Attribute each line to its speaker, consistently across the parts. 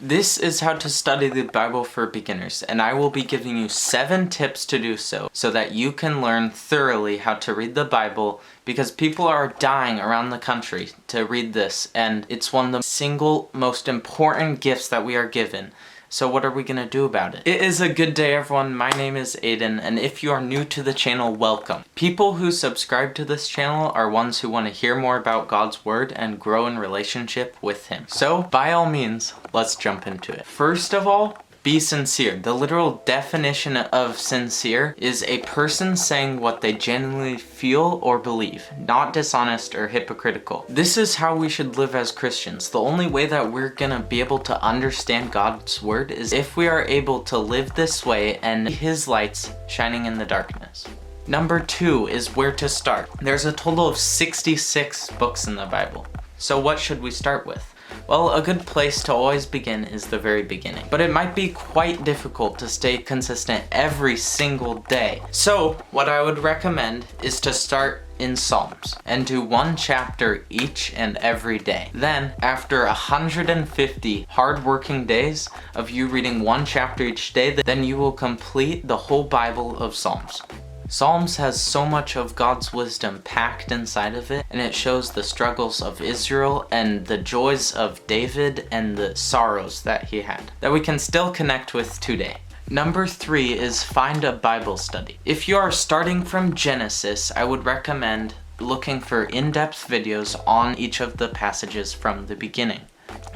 Speaker 1: This is how to study the Bible for beginners, and I will be giving you 7 tips to do so that you can learn thoroughly how to read the Bible, because people are dying around the country to read this, and it's one of the single most important gifts that we are given. So what are we going to do about it? It is a good day, everyone. My name is Aidan, and if you are new to the channel, welcome. People who subscribe to this channel are ones who want to hear more about God's Word and grow in relationship with Him. So, by all means, let's jump into it. First of all, be sincere. The literal definition of sincere is a person saying what they genuinely feel or believe, not dishonest or hypocritical. This is how we should live as Christians. The only way that we're gonna be able to understand God's Word is if we are able to live this way and His lights shining in the darkness. Number 2 is where to start. There's a total of 66 books in the Bible. So what should we start with? Well, a good place to always begin is the very beginning. But it might be quite difficult to stay consistent every single day. So, what I would recommend is to start in Psalms and do 1 chapter each and every day. Then, after 150 hard-working days of you reading 1 chapter each day, then you will complete the whole Bible of Psalms. Psalms has so much of God's wisdom packed inside of it, and it shows the struggles of Israel and the joys of David and the sorrows that he had, that we can still connect with today. Number 3 is find a Bible study. If you are starting from Genesis, I would recommend looking for in-depth videos on each of the passages from the beginning,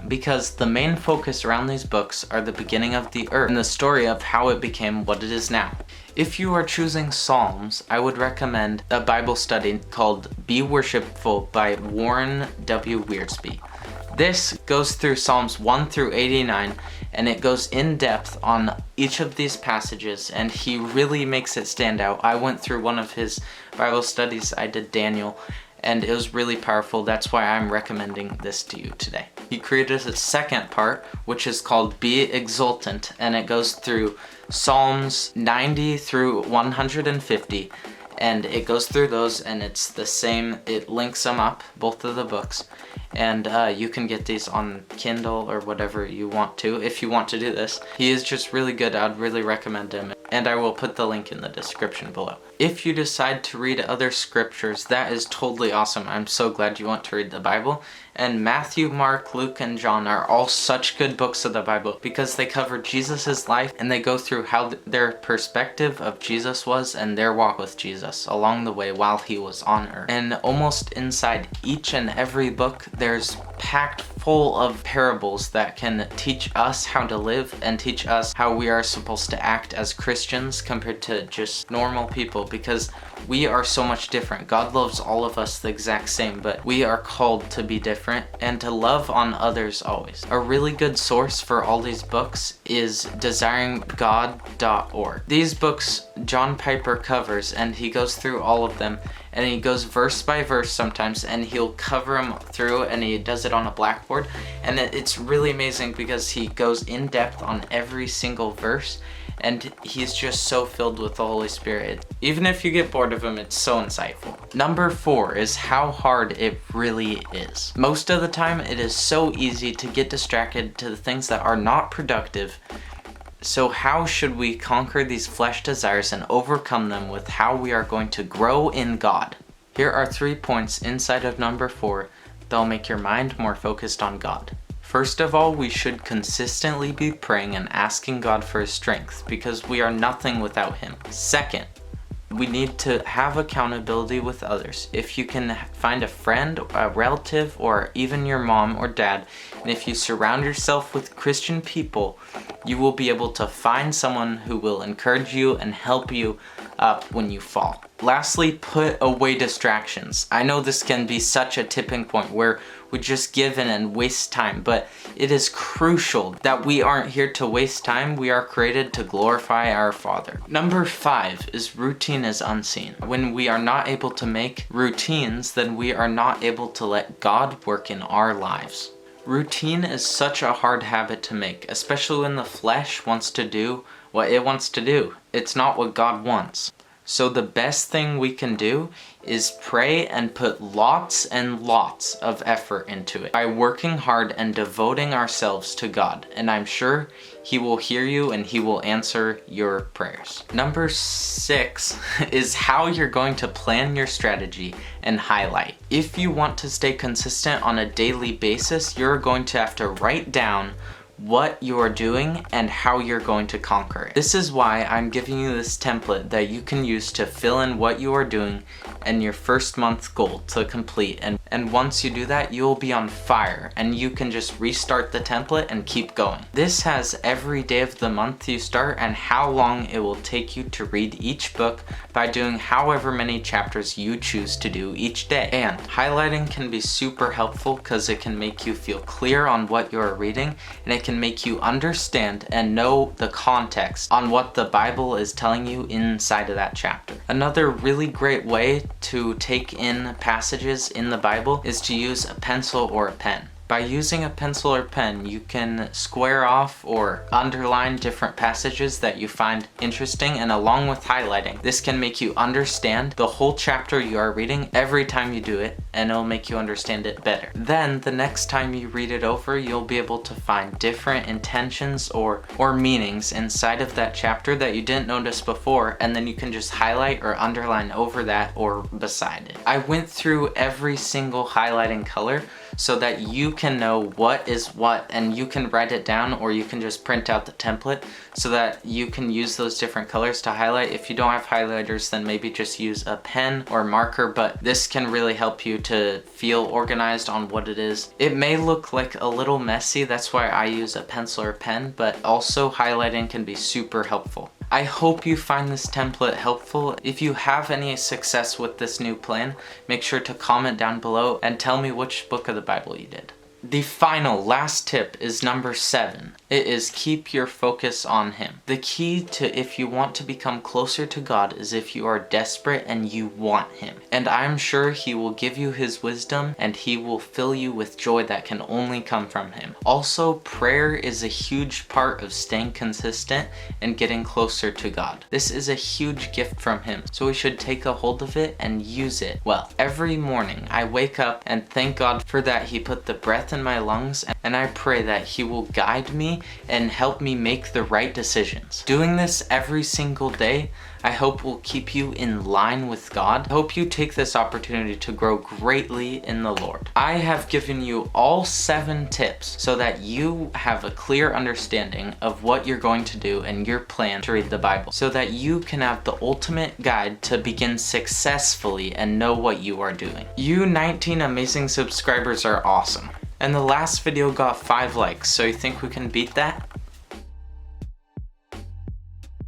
Speaker 1: because the main focus around these books are the beginning of the earth and the story of how it became what it is now. If you are choosing Psalms, I would recommend a Bible study called Be Worshipful by Warren W. Wiersbe. This goes through Psalms 1 through 89, and it goes in depth on each of these passages, and he really makes it stand out. I went through one of his Bible studies, I did Daniel, and it was really powerful. That's why I'm recommending this to you today. He created a second part, which is called Be Exultant, and it goes through Psalms 90 through 150, and it goes through those, and it's the same. It links them up, both of the books, and you can get these on Kindle or whatever you want to, if you want to do this. He is just really good. I'd really recommend him, and I will put the link in the description below. If you decide to read other scriptures, that is totally awesome. I'm so glad you want to read the Bible. And Matthew, Mark, Luke, and John are all such good books of the Bible because they cover Jesus' life, and they go through how their perspective of Jesus was and their walk with Jesus along the way while he was on earth. And almost inside each and every book, there's packed full of parables that can teach us how to live and teach us how we are supposed to act as Christians compared to just normal people, because we are so much different. God loves all of us the exact same, but we are called to be different and to love on others always. A really good source for all these books is desiringgod.org. These books John Piper covers, and he goes through all of them, and he goes verse by verse sometimes, and he'll cover them through, and he does it on a blackboard, and it's really amazing because he goes in depth on every single verse, and he's just so filled with the Holy Spirit. Even if you get bored of him, it's so insightful. Number 4 is how hard it really is. Most of the time, it is so easy to get distracted to the things that are not productive. So how should we conquer these flesh desires and overcome them with how we are going to grow in God? Here are 3 points inside of number 4 that'll make your mind more focused on God. First of all, we should consistently be praying and asking God for His strength, because we are nothing without Him. Second, we need to have accountability with others. If you can find a friend, a relative, or even your mom or dad, and if you surround yourself with Christian people, you will be able to find someone who will encourage you and help you up when you fall. Lastly, put away distractions. I know this can be such a tipping point where we just give in and waste time, but it is crucial that we aren't here to waste time. We are created to glorify our Father. Number 5 is routine is unseen. When we are not able to make routines, then we are not able to let God work in our lives. Routine is such a hard habit to make, especially when the flesh wants to do what it wants to do. It's not what God wants. So the best thing we can do is pray and put lots and lots of effort into it by working hard and devoting ourselves to God. And I'm sure He will hear you and He will answer your prayers. Number 6 is how you're going to plan your strategy and highlight. If you want to stay consistent on a daily basis, you're going to have to write down what you are doing and how you're going to conquer it. This is why I'm giving you this template that you can use to fill in what you are doing and your first month goal to complete. And once you do that, you'll be on fire and you can just restart the template and keep going. This has every day of the month you start and how long it will take you to read each book by doing however many chapters you choose to do each day. And highlighting can be super helpful because it can make you feel clear on what you are reading, and it can make you understand and know the context on what the Bible is telling you inside of that chapter. Another really great way to take in passages in the Bible is to use a pencil or a pen. By using a pencil or pen, you can square off or underline different passages that you find interesting, and along with highlighting, this can make you understand the whole chapter you are reading every time you do it, and it'll make you understand it better. Then the next time you read it over, you'll be able to find different intentions or meanings inside of that chapter that you didn't notice before, and then you can just highlight or underline over that or beside it. I went through every single highlighting color so that you can know what is what, and you can write it down or you can just print out the template so that you can use those different colors to highlight. If you don't have highlighters, then maybe just use a pen or marker, but this can really help you to feel organized on what it is. It may look like a little messy, that's why I use a pencil or pen, but also highlighting can be super helpful. I hope you find this template helpful. If you have any success with this new plan, make sure to comment down below and tell me which book of the Bible you did. The final, last tip is number 7. It is keep your focus on Him. The key to if you want to become closer to God is if you are desperate and you want Him. And I'm sure He will give you His wisdom and He will fill you with joy that can only come from Him. Also, prayer is a huge part of staying consistent and getting closer to God. This is a huge gift from Him, so we should take a hold of it and use it well. Every morning I wake up and thank God for that He put the breath in my lungs, and I pray that He will guide me and help me make the right decisions. Doing this every single day, I hope will keep you in line with God. I hope you take this opportunity to grow greatly in the Lord. I have given you all 7 tips so that you have a clear understanding of what you're going to do and your plan to read the Bible, so that you can have the ultimate guide to begin successfully and know what you are doing. You 19 amazing subscribers are awesome. And the last video got 5 likes, so you think we can beat that?